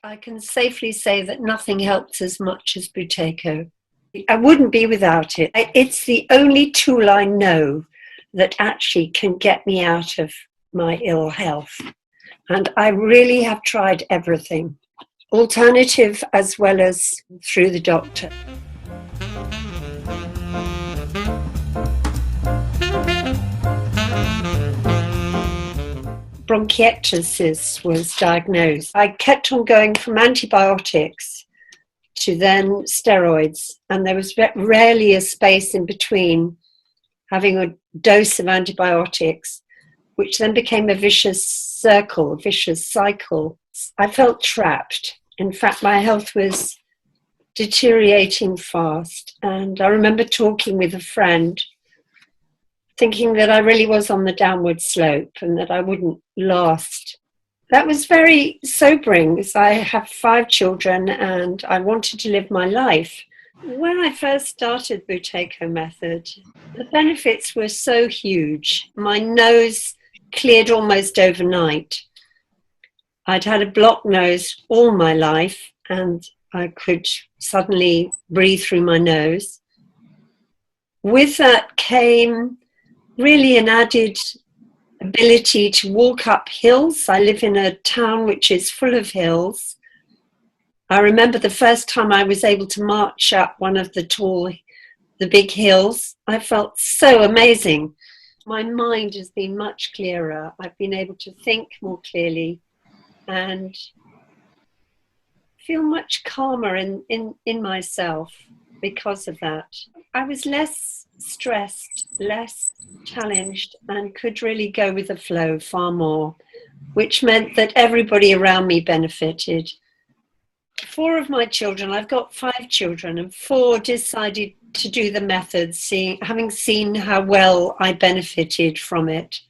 I can safely say that nothing helps as much as Buteyko. I wouldn't be without it. It's the only tool I know that actually can get me out of my ill health. And I really have tried everything, alternative as well as through the doctor. Bronchiectasis was diagnosed. I kept on going from antibiotics to then steroids, and there was rarely a space in between having a dose of antibiotics, which then became a vicious cycle. I felt trapped. In fact, my health was deteriorating fast, and I remember talking with a friend, thinking that I really was on the downward slope and that I wouldn't last. That was very sobering, because I have 5 children and I wanted to live my life. When I first started Buteyko method, the benefits were so huge. My nose cleared almost overnight. I'd had a blocked nose all my life and I could suddenly breathe through my nose. With that came really an added ability to walk up hills. I live in a town which is full of hills. I remember the first time I was able to march up one of the big hills. I felt so amazing. My mind has been much clearer. I've been able to think more clearly and feel much calmer in myself because of that. I was less stressed, less challenged, and could really go with the flow far more, which meant that everybody around me benefited. 4 of my children, I've got 5 children, and 4 decided to do the method, having seen how well I benefited from it.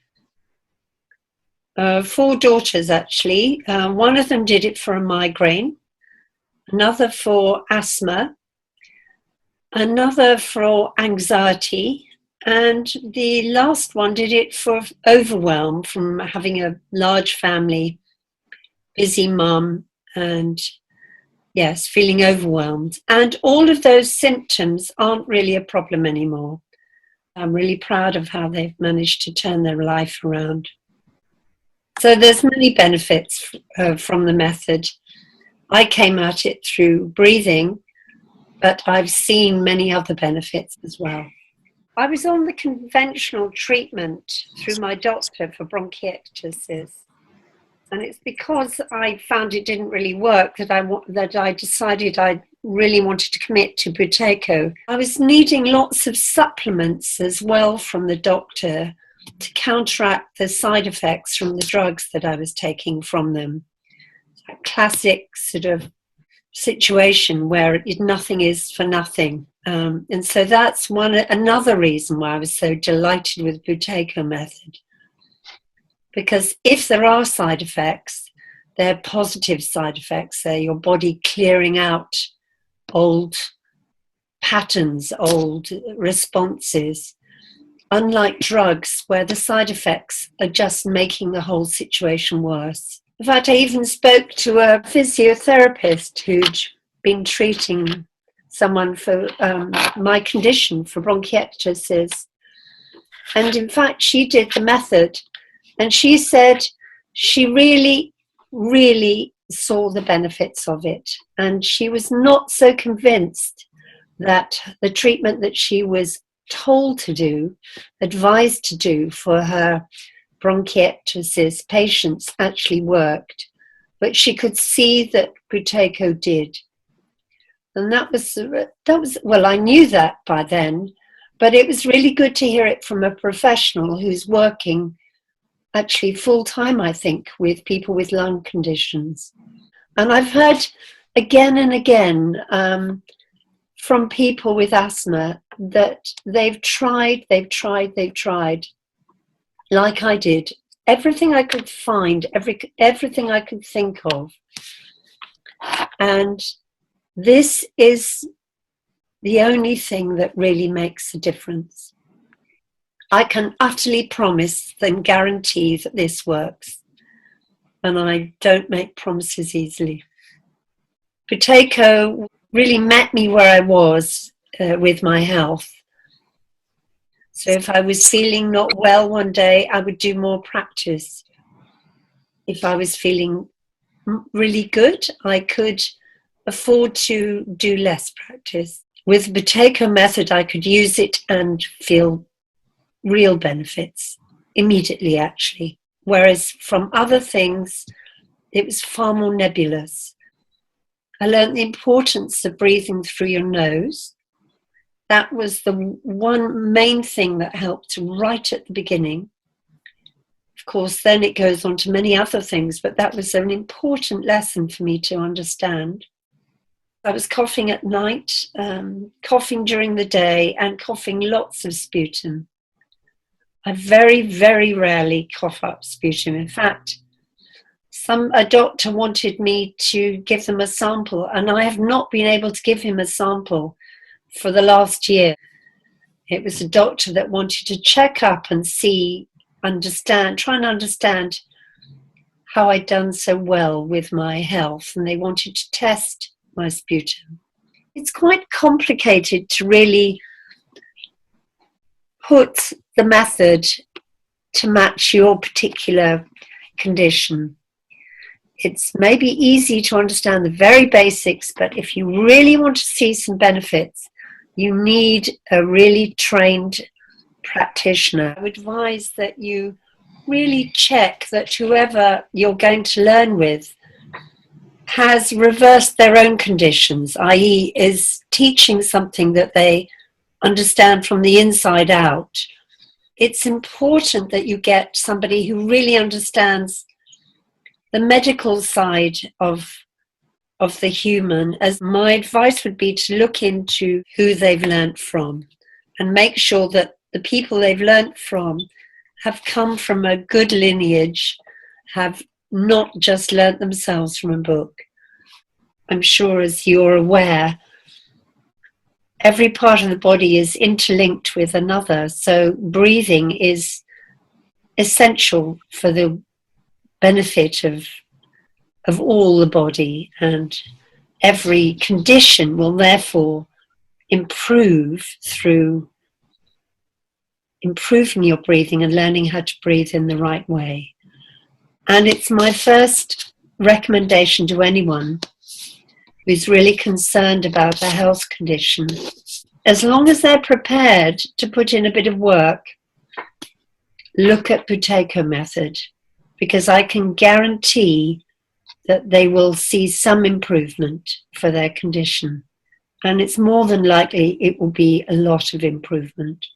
4 daughters, actually. One of them did it for a migraine, another for asthma, another for anxiety, and the last one did it for overwhelm from having a large family, busy mum, and yes, feeling overwhelmed. And all of those symptoms aren't really a problem anymore. I'm really proud of how they've managed to turn their life around. So there's many benefits from the method. I came at it through breathing, but I've seen many other benefits as well. I was on the conventional treatment through my doctor for bronchiectasis. And it's because I found it didn't really work that I decided I really wanted to commit to Buteyko. I was needing lots of supplements as well from the doctor to counteract the side effects from the drugs that I was taking from them. A classic sort of situation where nothing is for nothing. And so that's another reason why I was so delighted with Buteyko method. Because if there are side effects, they're positive side effects. They're your body clearing out old patterns, old responses. Unlike drugs, where the side effects are just making the whole situation worse. In fact, I even spoke to a physiotherapist who'd been treating someone for my condition, for bronchiectasis. And in fact, she did the method. And she said she really, really saw the benefits of it. And she was not so convinced that the treatment that she was told to do, advised to do for her bronchiectasis patients actually worked. But she could see that Buteyko did. And that was, well, I knew that by then, but it was really good to hear it from a professional who's working actually full-time, I think, with people with lung conditions. And I've heard again and again from people with asthma that they've tried, like I did, everything I could find, everything I could think of. And this is the only thing that really makes a difference. I can utterly promise and guarantee that this works. And I don't make promises easily. Buteyko really met me where I was with my health. So if I was feeling not well one day, I would do more practice. If I was feeling really good, I could afford to do less practice. With the Buteyko method, I could use it and feel real benefits immediately, actually. Whereas from other things, it was far more nebulous. I learned the importance of breathing through your nose. That was the one main thing that helped right at the beginning. Of course, then it goes on to many other things, but that was an important lesson for me to understand. I was coughing at night, coughing during the day, and coughing lots of sputum. I very, very rarely cough up sputum. In fact, a doctor wanted me to give them a sample, and I have not been able to give him a sample for the last year. It was a doctor that wanted to check up and see, try and understand how I'd done so well with my health, and they wanted to test my sputum. It's quite complicated to really put the method to match your particular condition. It's maybe easy to understand the very basics, but if you really want to see some benefits, you need a really trained practitioner. I would advise that you really check that whoever you're going to learn with has reversed their own conditions, i.e. is teaching something that they understand from the inside out. It's important that you get somebody who really understands the medical side of the human. As my advice would be to look into who they've learnt from and make sure that the people they've learnt from have come from a good lineage, have not just learnt themselves from a book. I'm sure, as you're aware, every part of the body is interlinked with another, so breathing is essential for the benefit of all the body, and every condition will therefore improve through improving your breathing and learning how to breathe in the right way. And it's my first recommendation to anyone who's really concerned about a health condition. As long as they're prepared to put in a bit of work, look at Buteyko method, because I can guarantee that they will see some improvement for their condition. And it's more than likely it will be a lot of improvement.